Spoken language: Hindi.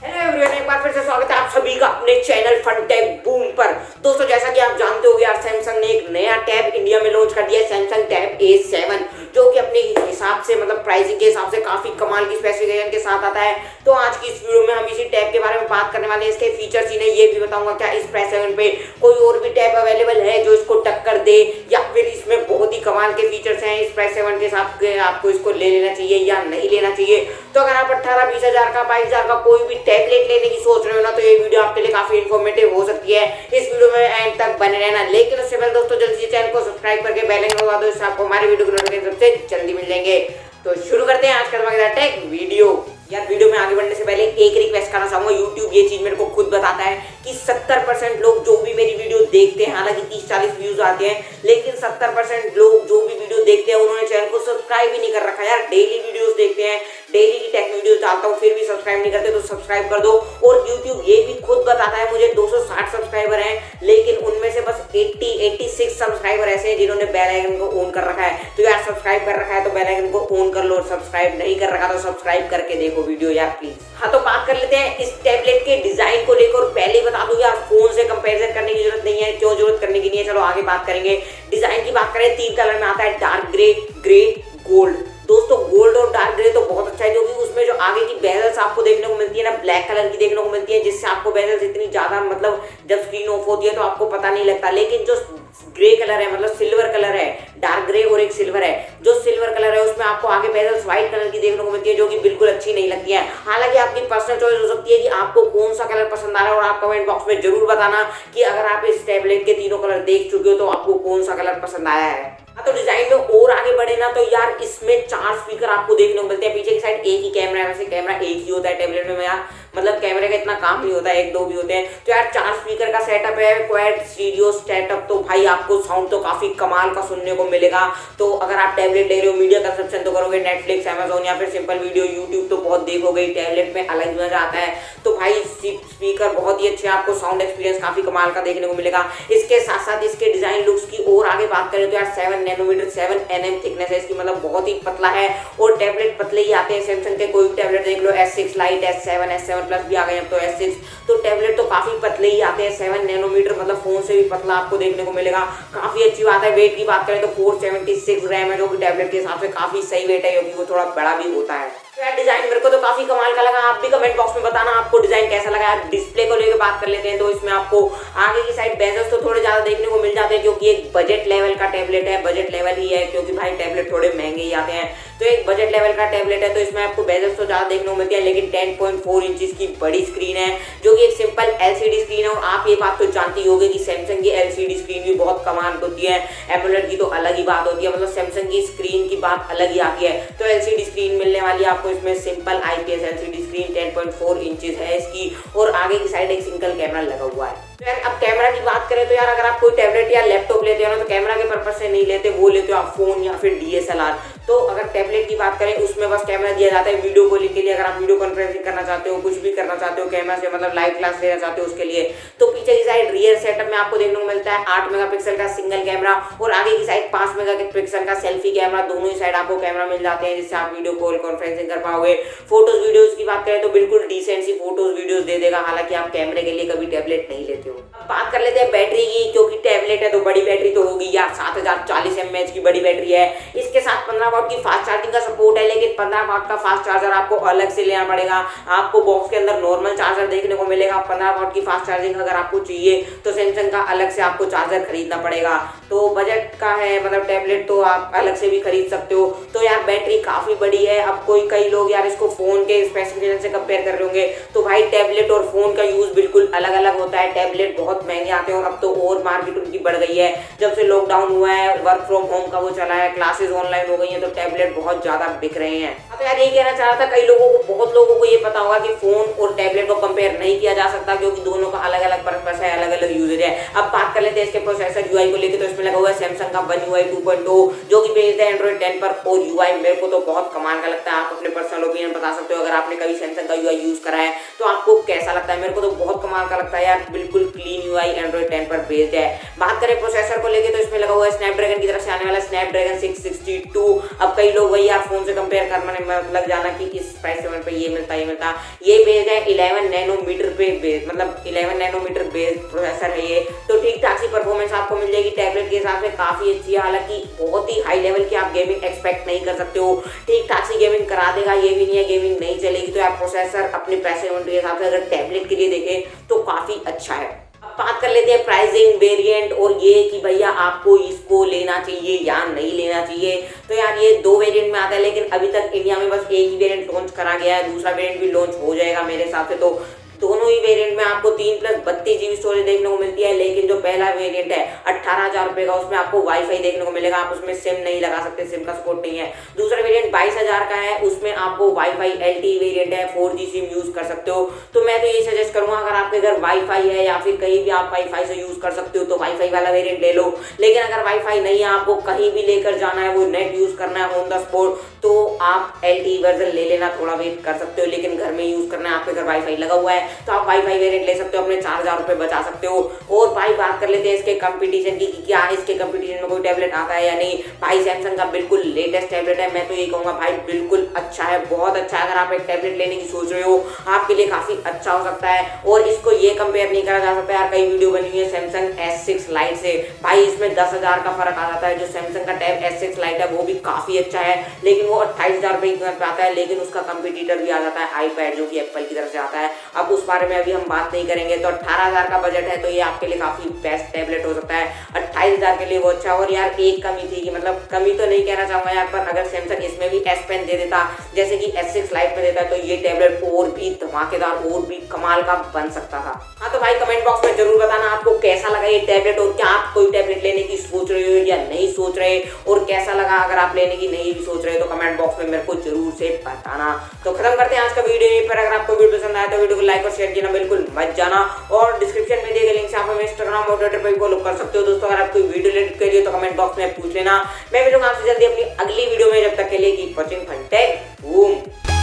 हेलो एवरीवन, एक बार फिर से स्वागत है आप सभी का अपने चैनल फंटेक्बूम पर। दोस्तों, जैसा कि आप जानते हो यार, सैमसंग ने एक नया टैब इंडिया में लॉन्च कर दिया है, सैमसंग टैब A7, जो कि अपने हिसाब से मतलब प्राइसिंग के हिसाब से काफी कमाल की स्पेसिफिकेशन के साथ आता है। तो आज की इस वीडियो में हम इसी टैब के बारे में बात करने वाले हैं, इसके फीचर्स ही नहीं ये भी बताऊंगा क्या इस प्राइस सेगमेंट पे कोई और भी टैब अवेलेबल है जो इसको टक्कर दे, या फिर इसमें बहुत ही कमाल के फीचर्स हैं इस प्राइस सेगमेंट के हिसाब से आपको इसको ले लेना चाहिए या नहीं लेना चाहिए। तो अगर आप 18-20 हजार का 22 हजार का कोई भी टैबलेट लेने की सोच रहे हो ना, तो ये वीडियो आपके लिए काफी इन्फॉर्मेटिव हो सकती है। इस वीडियो में एंड तक बने रहना, लेकिन उससे पहले दोस्तों जल्दी से चैनल को सब्सक्राइब करके बेल आइकन दबा दो, इससे आपको हमारी वीडियो की नोटिफिकेशन सबसे जल्दी मिल जाएंगे। तो शुरू करते हैं आज का धमाकेदार टेक वीडियो। यार, वीडियो में आगे बढ़ने से पहले एक रिक्वेस्ट करना चाहूंगा। YouTube ये चीज मेरे को खुद बताता है कि 70% लोग जो भी मेरी वीडियो देखते हैं, हालांकि 30-40 व्यूज आते हैं, लेकिन 70% लोग जो भी वीडियो देखते हैं उन्होंने चैनल को सब्सक्राइब ही नहीं कर रखा। यार, डेली वीडियोस देखते हैं, डेली की टेक वीडियोस डालता हूँ, फिर भी सब्सक्राइब नहीं करते, तो सब्सक्राइब कर दो। और YouTube ये भी खुद बताता है मुझे 260 सब्सक्राइबर हैं, लेकिन उनमें से बस 86 सब्सक्राइबर ऐसे हैं जिन्होंने बेल आइकन को ऑन कर रखा है। तो यार, सब्सक्राइब कर रखा है तो बेल आइकन को ऑन कर लो, और सब्सक्राइब नहीं कर रखा तो सब्सक्राइब करके देखो वीडियो यार प्लीज। हाँ, तो बात कर लेते हैं इस टैबलेट के डिजाइन को लेकर। पहले ही बता दूं यार, फोन से कंपैरिजन करने की जरूरत नहीं है। क्यों जरूरत करने की नहीं है, चलो आगे बात करेंगे। डिजाइन की बात करें, 3 कलर में आता है, डार्क ग्रे, ग्रे, गोल्ड। दोस्तों, गोल्ड और डार्क ग्रे तो बहुत अच्छा है, क्योंकि उसमें जो आगे की बेजल्स आपको देखने को मिलती है ना, ब्लैक कलर की देखने को मिलती है, जिससे आपको बेजल्स इतनी ज्यादा मतलब जब स्क्रीन ऑफ होती है तो आपको पता नहीं लगता। लेकिन जो ग्रे कलर है, मतलब सिल्वर कलर है, डार्क ग्रे और एक सिल्वर है, जो सिल्वर कलर है उसमें आपको आगे बेजल्स व्हाइट कलर की देखने को मिलती है, जो कि बिल्कुल अच्छी नहीं लगती है। हालांकि आपकी पर्सनल चॉइस हो सकती है कि आपको कौन सा कलर पसंद आ रहा है, और आप कमेंट बॉक्स में जरूर बताना कि अगर आप इस टैबलेट के तीनों कलर देख चुके हो तो आपको कौन सा कलर पसंद आया है। तो डिजाइन में और आगे बढ़े ना, तो यार इसमें 4 स्पीकर आपको देखने को मिलते हैं। पीछे की साइड एक ही कैमरा है, वैसे कैमरा एक ही होता है टैबलेट में यार, मतलब कैमरे का इतना काम नहीं होता है, 1-2 भी होते हैं। तो यार 4 स्पीकर का सेटअप है, क्वाड स्टीरियो सेटअप। तो भाई आपको साउंड तो काफी कमाल का सुनने को मिलेगा। तो अगर आप टैबलेट ले रहे हो, मीडिया कंजप्शन तो करोगे, नेटफ्लिक्स, अमेजोन या फिर सिंपल वीडियो यूट्यूब तो बहुत देखोगे, टैबलेट में अलग मजा आता है। तो भाई स्पीकर बहुत ही अच्छे, आपको साउंड एक्सपीरियंस काफी कमाल का देखने को मिलेगा। इसके साथ साथ इसके डिजाइन लुक्स की और आगे बात करें तो यार 7 नैनोमीटर 7 nm थिकनेस है इसकी, मतलब बहुत ही पतला है। और टैबलेट पतले ही आते हैं सैमसंग के, कोई भी टैबलेट देख लो, S6 लाइट, S7 प्लस भी आ गए अब तो S6, तो टैबलेट तो काफी पतले ही आते हैं। 7 नैनोमीटर मतलब फोन से भी पतला आपको देखने को मिलेगा, काफी अच्छी बात है। वेट की बात करें तो 476 ग्राम है, जो कि टैबलेट के हिसाब से काफी सही वेट है, क्योंकि वो थोड़ा बड़ा भी होता है। यार डिजाइन मेरे को तो काफी कमाल का लगा, आप भी कमेंट बॉक्स में बताना आपको डिजाइन कैसा लगा। यार डिस्प्ले को लेकर बात कर लेते हैं, तो इसमें आपको आगे की साइड बेजल्स तो थोड़े ज्यादा देखने को मिल जाते हैं, क्योंकि एक बजट लेवल का टैबलेट है, बजट लेवल ही है, क्योंकि भाई टैबलेट थोड़े महंगे ही आते हैं। तो एक बजट लेवल का टैबलेट है, तो इसमें आपको बेजल्स तो ज्यादा देखने को मिलती है, लेकिन 10.4 इंचेस की बड़ी स्क्रीन है, जो कि एक सिंपल LCD स्क्रीन है। और आप ये बात तो जानती ही होगी कि सैमसंग की LCD स्क्रीन भी बहुत कमाल होती है, एमोलेड की तो अलग ही बात होती है, मतलब सैमसंग की स्क्रीन की बात अलग ही आती है। तो LCD स्क्रीन मिलने वाली है आपको इसमें, simple IPS LCD screen 10.4 inches है इसकी, और आगे की साइड एक सिंगल कैमरा लगा हुआ है। तो यार अब कैमरा की बात करें तो यार अगर आप कोई टैबलेट या लैपटॉप लेते हो ना, तो कैमरा के पर्पज से नहीं लेते, वो लेते हो आप फोन या फिर DSLR। तो अगर टैबलेट की बात करें उसमें बस कैमरा दिया जाता है वीडियो कॉलिंग के लिए, अगर आप वीडियो कॉन्फ्रेंसिंग करना चाहते हो, कुछ भी करना चाहते हो कैमरा से, मतलब लाइव क्लास लेना चाहते हो उसके लिए। तो पीछे की साइड रियर सेटअप में आपको देखने को मिलता है 8 मेगापिक्सल का सिंगल कैमरा, और आगे की साइड 5 मेगापिक्सल का सेल्फी कैमरा, दोनों ही साइड आपको कैमरा मिल जाते हैं, जिससे आप वीडियो कॉल कॉन्फ्रेंसिंग कर पाओगे। फोटोज वीडियोज की बात करें तो बिल्कुल डिसेंट सी फोटोज वीडियोज दे देगा, हालांकि आप कैमरे के लिए कभी टैबलेट नहीं लेते हो। बात कर लेते हैं बैटरी की, क्योंकि टैबलेट है तो बड़ी बैटरी तो होगी यार, 7040 mAh की बड़ी बैटरी है। इसके साथ 15 वाट की फास्ट चार्जिंग का सपोर्ट है, लेकिन 15 वाट का फास्ट चार्जर आपको अलग से लेना पड़ेगा। आपको बॉक्स के अंदर नॉर्मल चार्जर देखने को मिलेगा, 15 वाट की फास्ट चार्जिंग अगर आपको चाहिए तो सैमसंग का अलग से आपको चार्जर खरीदना पड़ेगा। तो बजट का है, मतलब टैबलेट तो आप अलग से भी खरीद सकते हो। तो यार बैटरी काफी बड़ी है। अब कई लोग यार इसको फोन के स्पेसिफिकेशन से कंपेयर कर रहे होंगे, तो भाई टैबलेट और फोन का यूज बिल्कुल अलग अलग होता है। टैबलेट बहुत महंगे आते हैं, और अब तो और मार्केट उनकी बढ़ गई है। जब से लॉकडाउन हुआ है, वर्क फ्रॉम होम का वो चला है, क्लासेस ऑनलाइन हो गई हैं, तो टैबलेट बहुत ज्यादा बिक रहे हैं। अब यार ये कहना चाह रहा था, कई लोगों को, बहुत लोगों को ये पता होगा कि फोन और टैबलेट को कंपेयर नहीं किया जा सकता, क्योंकि दोनों का अलग अलग पर्पस है, अलग अलग यूजेज है। अब बात कर लेते हैं इसके प्रोसेसर UI को लेकर, तो इसमें लगा हुआ है सैमसंग का One UI 2.0, जो कि बेस्ड है Android 10 पर। और UI मेरे को तो बहुत कमाल का लगता है, आप अपने पर्सनल ओपिनियन बता सकते हो। अगर आपने कभी सैमसंग का UI यूज करा है तो आपको कैसा लगता है। मेरे को तो बहुत कमाल का लगता है यार, बिल्कुल क्लीन UI Android 10 पर बेस्ड है। बात करें प्रोसेसर को लेके, तो इसमें लगा हुआ है स्नैपड्रैगन की तरफ से आने वाला स्नैपड्रैगन 662। अब कई लोग वही यार फोन से कंपेयर करने में लग जाना कि इस प्राइस सेगमेंट पे ये मिलता है, सकता। ये बेस्ड है 11 नैनोमीटर पे मतलब 11 नैनोमीटर बेस्ड प्रोसेसर है ये, तो ठीक ठाक सी परफॉर्मेंस आपको मिल जाएगी। टैबलेट के हिसाब से काफ़ी अच्छी है, हालांकि बहुत ही हाई लेवल की आप गेमिंग एक्सपेक्ट नहीं कर सकते हो। ठीक ठाक सी गेमिंग करा देगा, ये भी नहीं है गेमिंग नहीं चलेगी। तो यार प्रोसेसर अपने पैसे के हिसाब से अगर टैबलेट के लिए देखें तो काफ़ी अच्छा है। बात कर लेते हैं प्राइसिंग, वेरिएंट और ये कि भैया आपको इसको लेना चाहिए या नहीं लेना चाहिए। तो यार ये 2 वेरिएंट में आता है, लेकिन अभी तक इंडिया में बस एक ही वेरिएंट लॉन्च करा गया है, दूसरा वेरिएंट भी लॉन्च हो जाएगा मेरे हिसाब से। तो दोनों ही वेरिएंट में आपको 3+32 GB स्टोरेज देखने को मिलती है, लेकिन जो पहला वेरिएंट है 18,000 रुपये का, उसमें आपको वाईफाई देखने को मिलेगा, आप उसमें सिम नहीं लगा सकते, सिम का सपोर्ट नहीं है। दूसरा वेरिएंट 22,000 का है, उसमें आपको वाईफाई LTE वेरिएंट है, 4G सिम यूज कर सकते हो। तो मैं तो ये सजेस्ट करूंगा, अगर आपके घर वाईफाई है या फिर कहीं भी आप वाईफाई से यूज कर सकते हो तो वाईफाई वाला वेरिएंट ले लो। लेकिन अगर वाईफाई नहीं है, आपको कहीं भी लेकर जाना है, वो नेट यूज करना है ऑन द स्पॉट, तो आप LTE वर्जन ले लेना, थोड़ा वेट कर सकते हो। लेकिन घर में यूज करना है, आपके घर वाईफाई लगा हुआ है, तो आप वाईफाई वेरिएंट ले सकते हो, अपने 4,000 रुपये बचा सकते हो। और भाई बात कर लेते हैं इसके कंपटीशन की कि क्या इसके कंपटीशन में कोई टैबलेट आता है या नहीं। भाई सैमसंग का बिल्कुल लेटेस्ट टैबलेट है, मैं तो ये कहूँगा भाई बिल्कुल अच्छा है, बहुत अच्छा है। अगर आप एक टैबलेट लेने की सोच रहे हो, आपके लिए काफी अच्छा हो सकता है। और इसको ये कंपेयर नहीं करा जा सकता यार, कई वीडियो बनी हुई है सैमसंग S6 लाइट से, भाई इसमें 10,000 का फर्क आ जाता है। जो सैमसंग का टैब S6 लाइट है वो भी काफी अच्छा है, लेकिन वो 28,000 रुपये की कीमत पे आता है। लेकिन उसका कंपटीटर भी आ जाता है आईपैड, जो कि एप्पल की तरफ से आता है। अब उस बारे में अभी हम बात नहीं करेंगे। तो 18,000 का बजट है, तो ये आपके लिए काफी बेस्ट टैबलेट हो सकता है। 28,000 के लिए वो अच्छा। और यार एक कमी थी कि मतलब कमी तो नहीं कहना चाहूंगा यार, पर अगर सैमसंग इसमें भी S पेन दे देता जैसे कि S6 लाइट में देता है, तो ये टैबलेट और भी धमाकेदार और भी कमाल का बन सकता था। हाँ तो भाई कमेंट बॉक्स में जरूर बताना आपको कैसा लगा ये टैबलेट, और क्या आप कोई टैबलेट लेने की सोच रहे हो या नहीं सोच रहे, और कैसा लगा अगर आप लेने की नहीं भी सोच रहे तो कमेंट बॉक्स में मेरे को जरूर से बताना। तो खत्म करते हैं आज का वीडियो पर। अगर आपको वीडियो पसंद आया तो वीडियो को लाइक और शेयर करना बिल्कुल मत जाना, और डिस्क्रिप्शन में दिए गए लिंक से आप हमें इंस्टाग्राम और ट्विटर पर फॉलो कर सकते हो। दोस्तों अगर आप कोई वीडियो रिलेटेड करिए तो कमेंट बॉक्स में पूछ लेना, मैं मिलूंगा आपसे जल्दी अपनी अगली वीडियो में। जब तक के लिए कीप वॉचिंग फंटेक बूम।